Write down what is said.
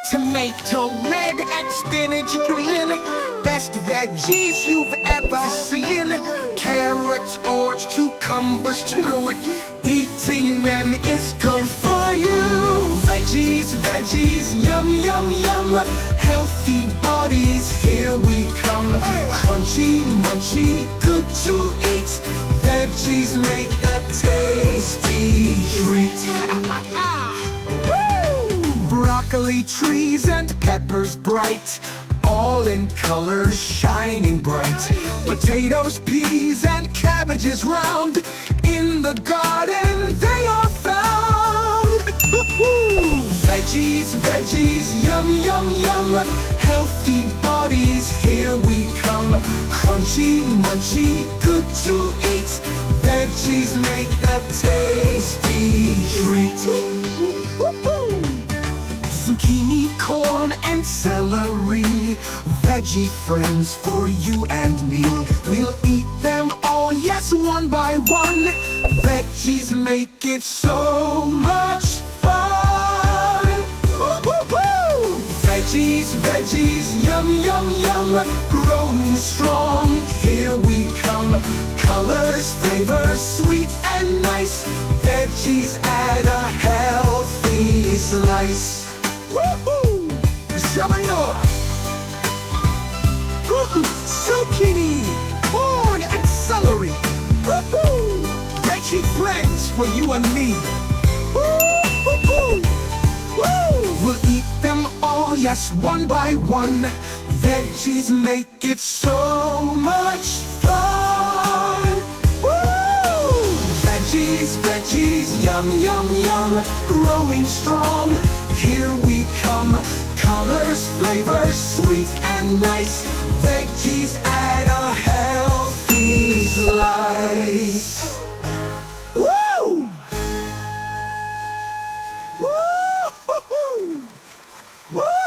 Tomato, red, and spinach green. Best veggies you've ever seen. Carrots, orange, cucumbers too. Eating them is good for you. Veggies, veggies, yum, yum, yum. Healthy bodies, here we come. Crunchy, munchy, good to eat. Veggies make a tasty treat. Broccoli trees and peppers bright, all in colors shining bright. Potatoes, peas, and cabbages round, in the garden they are found. Veggies, veggies, yum, yum, yum. Healthy bodies, here we come. Crunchy, munchy, good to eat. Veggies make a tasty treat. Zucchini, corn, and celery, veggie friends for you and me. We'll eat them all, yes, one by one. Veggies make it so much fun. Veggies, veggies, yum, yum, yum. Growing strong, here we come. Colors, flavors, sweet and nice. Veggies add a healthy slice. Woohoo! Shamino! Zucchini, corn, and celery. Woohoo! Veggie friends for you and me. Woo-hoo-hoo! Woo! We'll eat them all, yes, one by one. Veggies make it so much fun. Woo! Veggies, veggies, yum, yum, yum. Growing strong, here we come. Colors, flavors, sweet and nice. Veggies add a healthy slice. Woo! Woo! Woo!